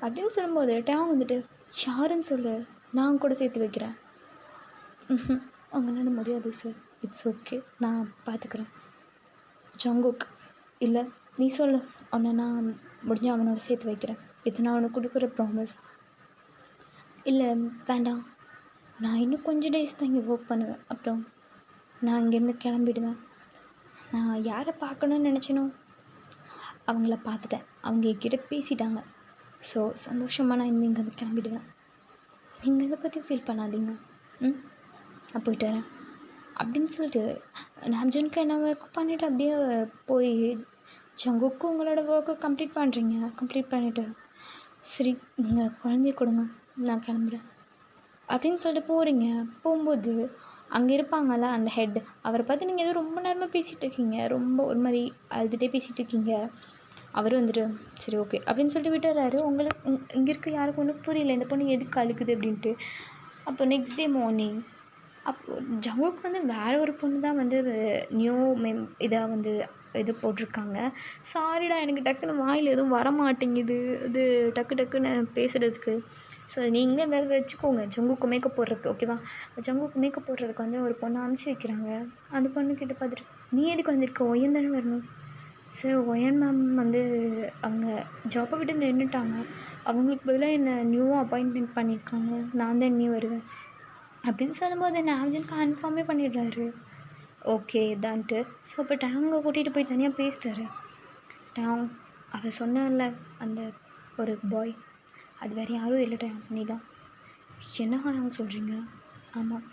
Speaker 1: அப்படின்னு சொல்லும்போது டேங் வந்துட்டு யாருன்னு சொல்லு, நான் கூட சேர்த்து வைக்கிறேன். அவங்களால முடியாது சார், இட்ஸ் ஓகே நான் பார்த்துக்குறேன். ஜங்குக் இல்லை நீ சொல்லு, அவனை நான் முடிஞ்ச அவனோட சேர்த்து வைக்கிறேன். இது நான் அவனுக்கு கொடுக்குற ப்ராமிஸ். இல்லை வேண்டாம், நான் இன்னும் கொஞ்சம் டேஸ் தான் இங்கே ஒர்க் பண்ணுவேன், அப்புறம் நான் இங்கேருந்து கிளம்பிடுவேன். நான் யாரை பார்க்கணுன்னு நினச்சேனோ அவங்கள பார்த்துட்டேன், அவங்க என்கிட்ட பேசிட்டாங்க. ஸோ சந்தோஷமாக நான் இனிமேல் இங்கேருந்து கிளம்பிடுவேன். நீங்கள் இதை பற்றி ஃபீல் பண்ணாதீங்க. நான் போயிட்டு வரேன் அப்படின்னு சொல்லிட்டு நாம்ஜுனுக்கு என்ன ஒர்க் பண்ணிவிட்டு அப்படியே போய் ஜங்குக்கு உங்களோட ஒர்க்கை கம்ப்ளீட் பண்ணுறீங்க. கம்ப்ளீட் பண்ணிவிட்டு சரி நீங்கள் குழந்தைய கொடுங்க நான் கிளம்புறேன் அப்படின்னு சொல்லிட்டு போகிறீங்க. போகும்போது அங்கே இருப்பாங்கள்ல அந்த ஹெட், அவரை பார்த்து நீங்கள் ஏதோ ரொம்ப நேரமாக பேசிகிட்டு இருக்கீங்க, ரொம்ப ஒரு மாதிரி அழுதுகிட்டே பேசிகிட்டு இருக்கீங்க. அவரும் வந்துட்டு சரி ஓகே அப்படின்னு சொல்லிட்டு விட்டுறாரு. உங்களுக்கு இங்கே இருக்க யாருக்கும் ஒன்றும் புரியல இந்த பொண்ணு எதுக்கு அழுகுது அப்படின்ட்டு. அப்போ நெக்ஸ்ட் டே மார்னிங் அப்போ ஜங்குக்கு வந்து வேறு ஒரு பொண்ணு தான் வந்து நியூ இதாக வந்து இது போட்டிருக்காங்க. சாரிடா எனக்கு டக்குன்னு வாயில் எதுவும் வரமாட்டேங்குது அது டக்கு டக்குன்னு பேசுகிறதுக்கு. ஸோ நீங்களே ஏதாவது வச்சுக்கோங்க ஜங்குக்கு மேக்கப் போடுறதுக்கு, ஓகேவா? ஜங்குக்கு மேக்கப் போடுறதுக்கு வந்து ஒரு பொண்ணை அனுப்பிச்சி வைக்கிறாங்க. அந்த பொண்ணுக்கிட்ட பார்த்துட்டு நீ எதுக்கு வந்திருக்க, ஒயன் தானே வரணும். சார் ஒயன் மேம் வந்து அவங்க ஜாப்பை விட்டு நின்றுட்டாங்க, அவங்களுக்கு பதிலாக என்னை நியூவாக அப்பாயின்மெண்ட் பண்ணியிருக்காங்க, நான் தான் இனிமேல் வருவேன் அப்படின்னு சொல்லும்போது நாம்ஜுன் கன்ஃபார்மே பண்ணிடுறாரு ஓகே தான்ட்டு. ஸோ அப்போ டேங்கை கூட்டிகிட்டு போய் தனியாக பேசிட்டாரு. டேங் அவள் சொன்னால அந்த ஒரு பாய், அது வேறு யாரும் இல்லை டேங் நீ தான். என்ன அவங்க சொல்கிறீங்க? ஆமாம்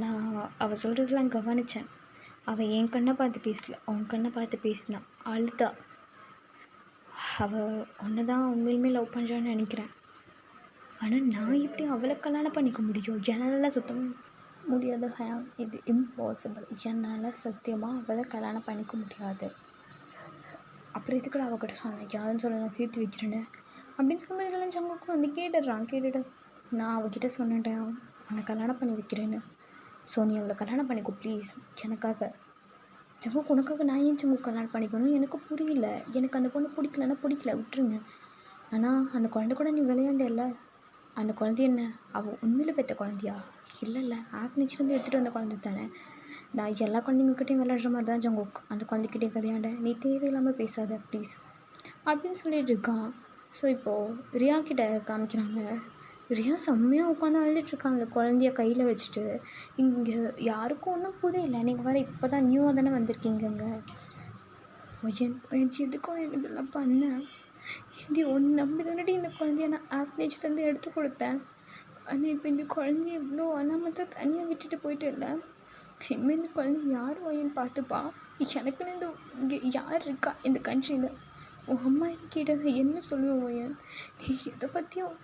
Speaker 1: நான் அவள் சொல்கிறதுலாம் கவனித்தேன். அவள் என் கண்ணை பார்த்து பேசல, அவன் கண்ணை பார்த்து பேசினான், அழுதா. அவள் ஒன்று தான் உண்மையிலுமே லவ் பண்ணுறான்னு நினைக்கிறேன். ஆனால் நான் எப்படி அவளை கல்யாணம் பண்ணிக்க முடியும்? என்னால் சுத்தமாக முடியாது ஹேம், இது இம்பாசிபிள். என்னால் சத்தியமாக அவளை கல்யாணம் பண்ணிக்க முடியாது. அப்புறம் இதுக்கூட அவகிட்ட சொன்னேன் யாருன்னு சொல்ல நான் சேர்த்து வைக்கிறேன்னு அப்படின்னு சொல்லும்போது இதெல்லாம் ஜங்குக்கும் வந்து கேட்டுட்டு நான் அவகிட்ட சொன்னேன் அவனை கல்யாணம் பண்ணி வைக்கிறேன்னு. ஸோ நீ அவளை கல்யாணம் பண்ணிக்கோ ப்ளீஸ் எனக்காக. ஜங்குக்கு உனக்காக நான் ஏன் ஜங்குக்கு கல்யாணம் பண்ணிக்கணும் எனக்கு புரியல. எனக்கு அந்த பொண்ணு பிடிக்கலன்னா பிடிக்கல விட்டுருங்க. ஆனால் அந்த குழந்தை கூட நீ விளையாண்டல, அந்த குழந்தை என்ன அவள் உண்மையில பெற்ற குழந்தையா? இல்லை ஆஃப்னிக்ஸ்லேருந்து எடுத்துகிட்டு வந்த குழந்தை தானே. நான் எல்லா குழந்தைங்கக்கிட்டையும் விளையாடுற மாதிரி தான் ஜங்குக் அந்த குழந்தைக்கிட்டே விளையாண்டேன். நீ தேவையில்லாமல் பேசாத ப்ளீஸ் அப்படின்னு சொல்லிட்டு இருக்கான். ஸோ இப்போது ரியா கிட்ட காமிக்கிறாங்க. ரியா செம்மையாக உட்காந்து அழுதுட்டுருக்காங்க அந்த குழந்தைய கையில் வச்சுட்டு. இங்கே யாருக்கும் ஒன்றும் புரியல. நீங்கள் வேறு இப்போ தான் நியூவாக தானே வந்திருக்கீங்கங்க. எதுக்கும் என்ன இப்படிலாம் பண்ணேன் ஏன்டி ஒன்று நம்பி தானடி இந்த குழந்தைய நான் ஆஃப்னேஜ்லேருந்து எடுத்து கொடுத்தேன். ஆனால் இப்போ இந்த குழந்தைய இவ்வளோ அனாமத்தான் தனியாக விட்டுட்டு போயிட்டு இல்லை. இனிமேல் இந்த குழந்தை யார் வாயின்னு பார்த்துப்பா. எனக்குன்னு இந்த இங்கே யார் இருக்கா இந்த கண்ட்ரியில்? உன் அம்மா என்ன கேட்டால் என்ன சொல்லுவேன் ஓயன்? நீ எதை பற்றியும்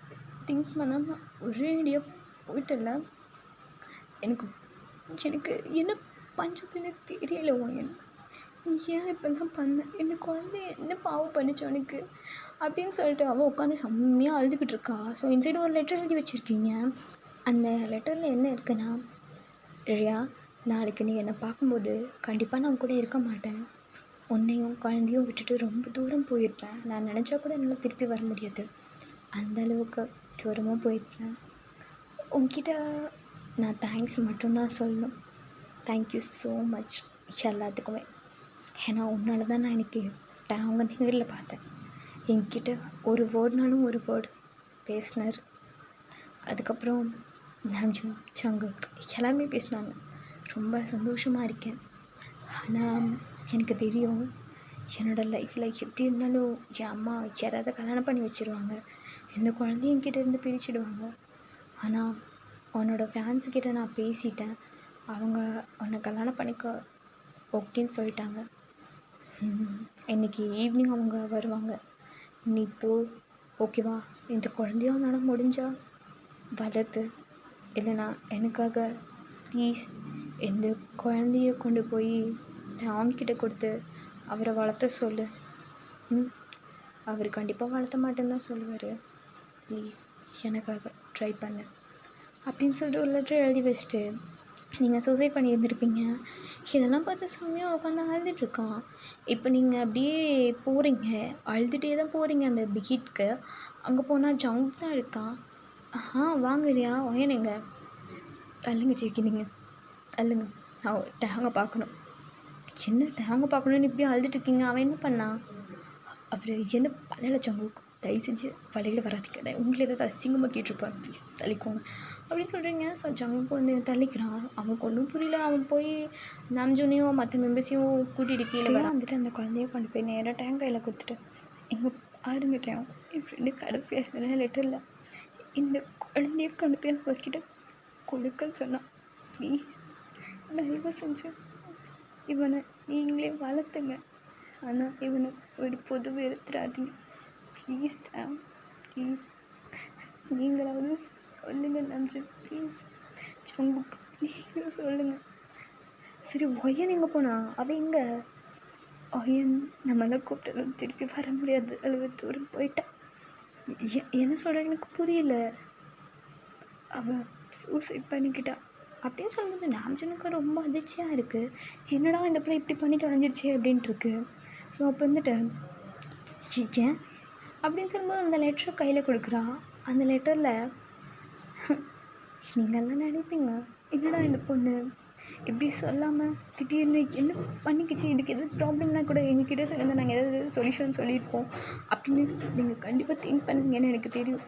Speaker 1: திங்க் பண்ணாமல் ஒரே ஐடியா போயிட்டில்ல. எனக்கு எனக்கு என்ன பண்ணுறதுன்னு தெரியல ஒயன். நீ ஏன் இப்போல்லாம் பண்ண? இந்த குழந்தைய என்ன பாவம் பண்ணுச்சு உனக்கு அப்படின்னு சொல்லிட்டு அவள் உட்காந்து செம்மையாக அழுதுகிட்டு இருக்கா. ஸோ இன்சைடு ஒரு லெட்டர் எழுதி வச்சுருக்கீங்க. அந்த லெட்டரில் என்ன இருக்குன்னா, ரியா, நாளைக்கு நீ என்னை பார்க்கும்போது கண்டிப்பாக நான் கூட இருக்க மாட்டேன். உன்னையும் குழந்தையும் விட்டுட்டு ரொம்ப தூரம் போயிருப்பேன். நான் நினச்சா கூட என்னால் திருப்பி வர முடியாது. அந்த அளவுக்கு தூரமாக போயிருக்கேன். உன்கிட்ட நான் தேங்க்ஸ் மட்டும்தான் சொல்லணும். தேங்க்யூ ஸோ மச் எல்லாத்துக்குமே. ஏன்னா உன்னால தான் நான் இன்றைக்கி அவங்க நேரில் பார்த்தேன். என்கிட்ட ஒரு வேர்ட்னாலும் ஒரு வேர்டு பேசினார். அதுக்கப்புறம் நாம்ஜூன், ஜங்குக் எல்லாருமே பேசினாங்க. ரொம்ப சந்தோஷமாக இருக்கேன். ஆனால் எனக்கு தெரியும், என்னோடய லைஃப்பில் எப்படி இருந்தாலும் என் அம்மா யாராவது கல்யாணம் பண்ணி வச்சுருவாங்க. எந்த குழந்தையும் என்கிட்ட இருந்து பிரிச்சுடுவாங்க. ஆனால் உன்னோட ஃபேன்ஸுக்கிட்ட நான் பேசிட்டேன். அவங்க உன்னை கல்யாணம் பண்ணிக்க ஓகேன்னு சொல்லிட்டாங்க. இன்றைக்கி ஈவினிங் அவங்க வருவாங்க. நீ போ, ஓகேவா? இந்த குழந்தையும் அவனால் முடிஞ்சா வளர்த்து, இல்லைனா எனக்காக ப்ளீஸ் இந்த குழந்தைய கொண்டு போய் அவன்கிட்ட கொடுத்து அவரை வளர்த்த சொல்லு. அவர் கண்டிப்பாக வளர்த்த மாட்டேன்னு தான் சொல்லுவார். ப்ளீஸ் எனக்காக ட்ரை பண்ணு அப்படின்னு சொல்லிட்டு ஒரு லெட்டர் எழுதி வச்சுட்டு நீங்கள் சூசைட் பண்ணியிருந்துருப்பீங்க. இதெல்லாம் பார்த்து செம்மையாக உட்காந்து அழுதுட்ருக்கான். இப்போ நீங்கள் அப்படியே போகிறீங்க, அழுதுகிட்டே தான் போகிறீங்க அந்த பிகிட்க்கு. அங்கே போனால் ஜங்க் தான் இருக்கான். வாங்குறியா ஒயனுங்க? தள்ளுங்க சேக்கி, நீங்கள் தள்ளுங்க. டேங்கை பார்க்கணும். என்ன டேங்கை பார்க்கணுன்னு இப்படி அழுதுட்ருக்கீங்க? அவன் என்ன பண்ணான்? அவர் என்ன பண்ணலை ஜங்குக்கு? தயவு செஞ்சு வழியில் வராதிக்க, உங்களை ஏதாவது அசிங்கமாக கேட்டிருப்பான், ப்ளீஸ் தள்ளிக்கோங்க அப்படின்னு சொல்கிறீங்க. ஸோ ஜங்குக்கு வந்து தள்ளிக்கிறான். அவனுக்கு ஒன்றும் புரியல. அவன் போய் நாம்ஜூனையும் மற்ற மெம்பர்ஸையும் கூட்டிகிட்டு கீழே வந்துட்டு அந்த குழந்தைய கொண்டு போய் நேராக டேங்க் கையில் கொடுத்துட்டு, எங்கள் பாருங்க டேங், என் ஃப்ரெண்டு கடைசியாக எழுதுன லெட்டரில் இந்த குழந்தைய கொண்டு போய் அவங்கக்கிட்ட கொடுக்க சொன்னான். ப்ளீஸ் தயவு செஞ்சு இவனை நீங்களே வளர்த்துங்க. ஆனால் இவனை ஒரு பொது எடுத்துடாதீங்க ப்ளீஸ் டேம், ப்ளீஸ் நீங்களாவது சொல்லுங்கள் நாம்ஜூன், ப்ளீஸ் ஜங்குக் நீங்களும் சொல்லுங்கள். சரி ஒயன் எங்கே போனா? அவன் எங்கே? ஒயன் நம்ம தான் கூப்பிட்டாலும் திருப்பி வர முடியாது, அளவு தூரம் போயிட்டான். என்ன சொல்கிற எனக்கு புரியல. அவள் சூசைட் பண்ணிக்கிட்டா அப்படின்னு சொல்லும்போது நாம்ஜூனுக்கு ரொம்ப அதிர்ச்சியாக இருக்குது. என்னடா இந்த பிள்ளை இப்படி பண்ணி தொலைஞ்சிருச்சு அப்படின்ட்டு இருக்கு. ஸோ அப்போ வந்துட்டு ஏன் அப்படின்னு சொல்லும்போது அந்த லெட்டரை கையில் கொடுக்குறா. அந்த லெட்டரில் நீங்கள்லாம் நினைப்பீங்க, என்னடா இந்த பொண்ணு இப்படி சொல்லாமல் திடீர்னு என்ன பண்ணிக்கிச்சு, இதுக்கு எதாவது ப்ராப்ளம்னா கூட எங்ககிட்ட சொல்லியிருந்தா நாங்கள் எதாவது சொல்யூஷன் சொல்லியிருப்போம் அப்படின்னு நீங்கள் கண்டிப்பாக திங்க் பண்ணுவீங்கன்னு எனக்கு தெரியும்.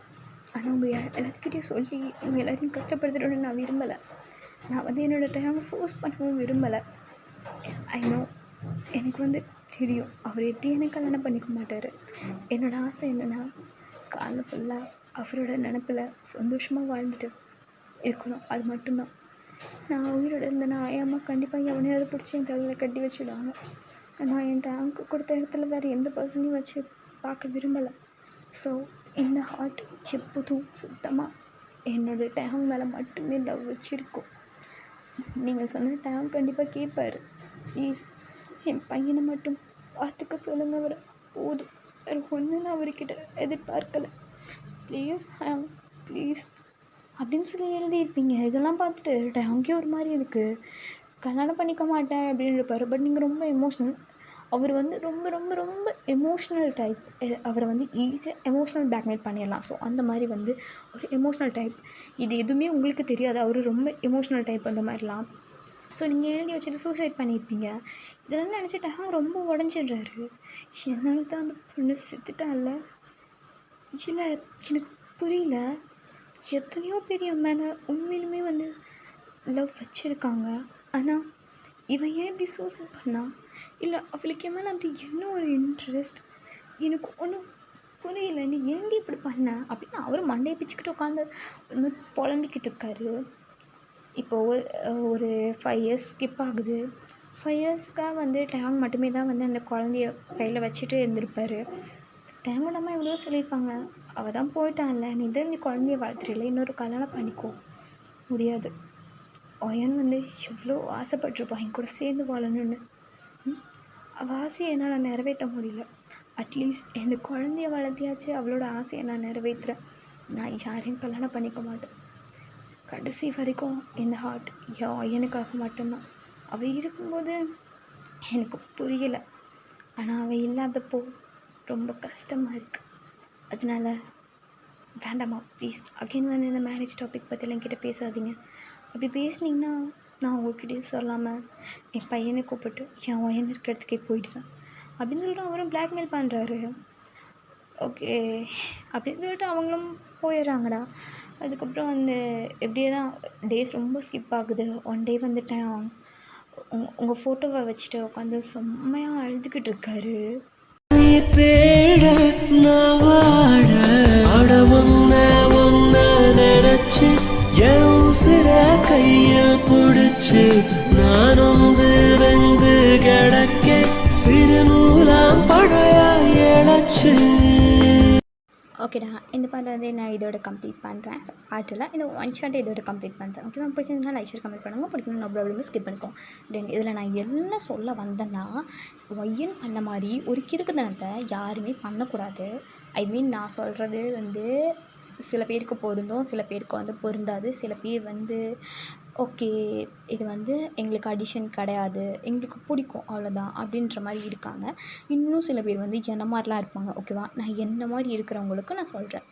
Speaker 1: ஆனால் உங்கள் எல்லாத்துக்கிட்டையும் சொல்லி உங்கள் எல்லோரையும் கஷ்டப்படுத்தணும்னு நான் விரும்பலை. நான் வந்து என்னோடய டைமை ஃபோர்ஸ் பண்ணவும் விரும்பலை. ஐ நோ, எனக்கு வந்து தெரியும் அவர் எப்படி எனக்கு கல்யாணம் பண்ணிக்க மாட்டார். என்னோடய ஆசை என்னென்னா, காலைல ஃபுல்லாக அவரோட நினப்பில் சந்தோஷமாக வாழ்ந்துட்டு இருக்கணும். அது மட்டும்தான். நான் உயிரோடு இருந்தேன்னா அம்மா கண்டிப்பாக எவனையாவது பிடிச்சி என் தலையில் கட்டி வச்சுடுவாங்க. நான் என் டேங்க்கு கொடுத்த இடத்துல வேறு எந்த பர்சனையும் வச்சு பார்க்க விரும்பலை. ஸோ இந்த ஹார்ட் எப்போதும் சுத்தமாக என்னோடய டேங்க் மேலே மட்டுமே லவ் வச்சுருக்கோம். நீங்கள் சொன்ன டேங்க் கண்டிப்பாக கேட்பார். ப்ளீஸ் என் பையனை மட்டும் பார்த்துக்க சொல்லுங்கள் அவரை, போதும். வேறு ஒன்று நான் அவர்கிட்ட எதிர்பார்க்கலை. ப்ளீஸ் ப்ளீஸ் அப்படின்னு சொல்லி எழுதியிருப்பீங்க. இதெல்லாம் பார்த்துட்டு டேங்கே ஒரு மாதிரி இருக்குது. கல்யாணம் பண்ணிக்க மாட்டேன் அப்படின்னு இருப்பார். பட் நீங்கள் ரொம்ப எமோஷ்னல். அவர் வந்து ரொம்ப ரொம்ப ரொம்ப எமோஷ்னல் டைப். அவரை வந்து ஈஸியாக எமோஷ்னல் பிளாக்மெயில் பண்ணிடலாம். ஸோ அந்த மாதிரி வந்து ஒரு எமோஷ்னல் டைப். இது எதுவுமே உங்களுக்கு தெரியாது. அவர் ரொம்ப எமோஷ்னல் டைப் அந்த மாதிரிலாம். ஸோ நீங்கள் எழுதி வச்சுட்டு சூசைட் பண்ணியிருப்பீங்க. இதெல்லாம் நினச்சிட்டாங்க ரொம்ப உடஞ்சிடுறாரு. என்னால் தான் அந்த பொண்ணு செத்துட்டால. இல்லை எனக்கு புரியல. எத்தனையோ பேர் என் மேலே உண்மையிலுமே வந்து லவ் வச்சுருக்காங்க. ஆனால் இவன் ஏன் இப்படி சூசைட் பண்ணா? இல்லை அவளுக்கு என் மேலே அப்படி என்ன ஒரு இன்ட்ரெஸ்ட்? எனக்கு ஒன்றும் புரியல. நீ ஏன்டி இப்படி பண்ண அப்படின்னு அவர் மண்டையை பிச்சுக்கிட்டு உட்காந்து ஒரு மாதிரி புலம்பிக்கிட்டு இருக்காரு. இப்போது ஒரு 5 இயர்ஸ் ஸ்கிப் ஆகுது. 5 இயர்ஸ்க்காக வந்து டேங் மட்டுமே தான் வந்து அந்த குழந்தைய கையில் வச்சுட்டு இருந்திருப்பார். டேங்கோட அம்மா எவ்வளோ சொல்லியிருப்பாங்க, அவள் தான் போயிட்டான்ல, நீ தான் இந்த குழந்தைய வளர்த்துறல, இன்னொரு கல்யாணம் பண்ணிக்கோ. முடியாது. ஒயன் வந்து எவ்வளோ ஆசைப்பட்டிருப்பா என் கூட சேர்ந்து வாழணும்னு. அவள் ஆசையை என்னால் நிறைவேற்ற முடியல. அட்லீஸ்ட் இந்த குழந்தைய வளர்த்தியாச்சு அவளோட ஆசையை நான் நிறைவேற்றுறேன். நான் யாரையும் கல்யாணம் பண்ணிக்க மாட்டேன். கடைசி வரைக்கும் இந்த ஹார்ட் என் ஒயனுக்காக மட்டும்தான். அவள் இருக்கும்போது எனக்கு புரியலை, ஆனால் அவள் இல்லாதப்போ ரொம்ப கஷ்டமாக இருக்குது. அதனால வேண்டாமா ப்ளீஸ் அகைன் வந்து இந்த மேரேஜ் டாபிக் பற்றிலாம் என்கிட்ட பேசாதீங்க. அப்படி பேசுனீங்கன்னா நான் உங்ககிட்டயும் சொல்லாமல் என் பையனை கூப்பிட்டு என் ஒயன் இருக்க இடத்துக்கே போயிடுவேன் அப்படின்னு சொல்லிட்டு அவரும் பிளாக்மெயில் பண்ணுறாரு. ஓகே அப்படின்னு சொல்லிட்டு அவங்களும் போயிடுறாங்கடா. அதுக்கப்புறம் வந்து எப்படியே தான் டேஸ் ரொம்ப ஸ்கிப் ஆகுது. ஒன் டே வந்துட்டேன் உங்கள் ஃபோட்டோவை வச்சுட்டு உட்காந்து செம்மையாக அழுதுகிட்டு இருக்காரு.
Speaker 2: தேட நான் வாழ அட ஒன்ன நினைச்சு என் உசிர கையில் பிடிச்சு நான் வெந்து கிடக்க சிறு நூலாம் பழையா இழைச்சு.
Speaker 1: ஓகேடா, இந்த பாட்டில் வந்து நான் இதோட கம்ப்ளீட் பண்ணுறேன். பாட்டில் இந்த ஒன் ஷார்ட் இதோட கம்ப்ளீட் பண்ணுறேன். ஓகேவா? பிடிச்சிருந்தா லைக் ஷேர் கமெண்ட் பண்ணுங்கள். பிடிக்கணும் நோ ப்ராப்ளம் ஸ்கிப் பண்ணிக்கோங்க. தென் இதில் நான் என்ன சொல்ல வந்தேன்னா, ஒயன் பண்ண மாதிரி ஒரு கிறுக்குத்தனத்தை யாருமே பண்ணக்கூடாது. ஐ மீன் நான் சொல்கிறது வந்து சில பேருக்கு பொருந்தும், சில பேருக்கு வந்து பொருந்தாது. சில பேர் வந்து ஓகே இது வந்து எங்களுக்கு அடிஷன் கிடையாது, எங்களுக்கு பிடிக்கும் அவ்வளோதான் அப்படின்ற மாதிரி இருக்காங்க. இன்னும் சில பேர் வந்து என்ன மாதிரிலாம் இருப்பாங்க. ஓகேவா? நான் என்ன மாதிரி இருக்கிறவங்களுக்கு நான் சொல்கிறேன்.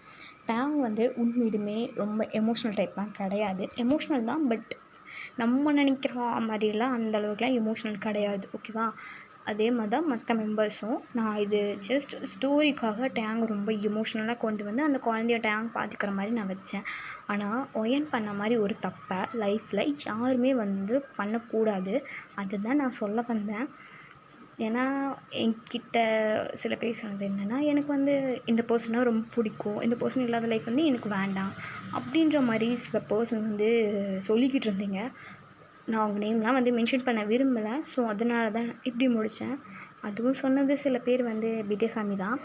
Speaker 1: டேங் வந்து உண்மையுமே ரொம்ப எமோஷ்னல் டைப்லாம் கிடையாது. எமோஷ்னல் தான், பட் நம்ம நினைக்கிற மாதிரிலாம் அந்தளவுக்குலாம் எமோஷ்னல் கிடையாது. ஓகேவா? அதே மாதிரி தான் மற்ற மெம்பர்ஸும். நான் இது ஜஸ்ட் ஸ்டோரிக்காக டேங் ரொம்ப எமோஷ்னலாக கொண்டு வந்து அந்த குழந்தைய டேங் பார்த்துக்கிற மாதிரி நான் வச்சேன். ஆனால் ஒயன் பண்ண மாதிரி ஒரு தப்பை லைஃப்பில் யாருமே வந்து பண்ணக்கூடாது. அதுதான் நான் சொல்ல வந்தேன். ஏன்னா என்கிட்ட சில பேர் சொன்னது என்னென்னா, எனக்கு வந்து இந்த பர்சனை ரொம்ப பிடிக்கும், இந்த பர்சன் இல்லாத லைஃப் வந்து எனக்கு வேண்டாம் அப்படின்ற மாதிரி சில பர்சன் வந்து சொல்லிக்கிட்டு இருந்தீங்க. நான் அவங்க நேம்லாம் வந்து மென்ஷன் பண்ண விரும்பலை. ஸோ அதனால தான் இப்படி முடித்தேன். அதுவும் சொன்னது சில பேர் வந்து விஜயசாமி தான்.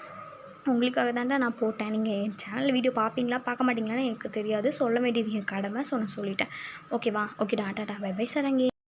Speaker 1: உங்களுக்காக தான்டா நான் போட்டேன். நீங்கள் என் சேனலில் வீடியோ பார்ப்பீங்களா பார்க்க மாட்டீங்களான்னு எனக்கு தெரியாது. சொல்ல வேண்டியது என் கடமை. ஸோ நான் சொல்லிட்டேன். ஓகேவா? ஓகேடா, டாடா, பை பை சரங்கே.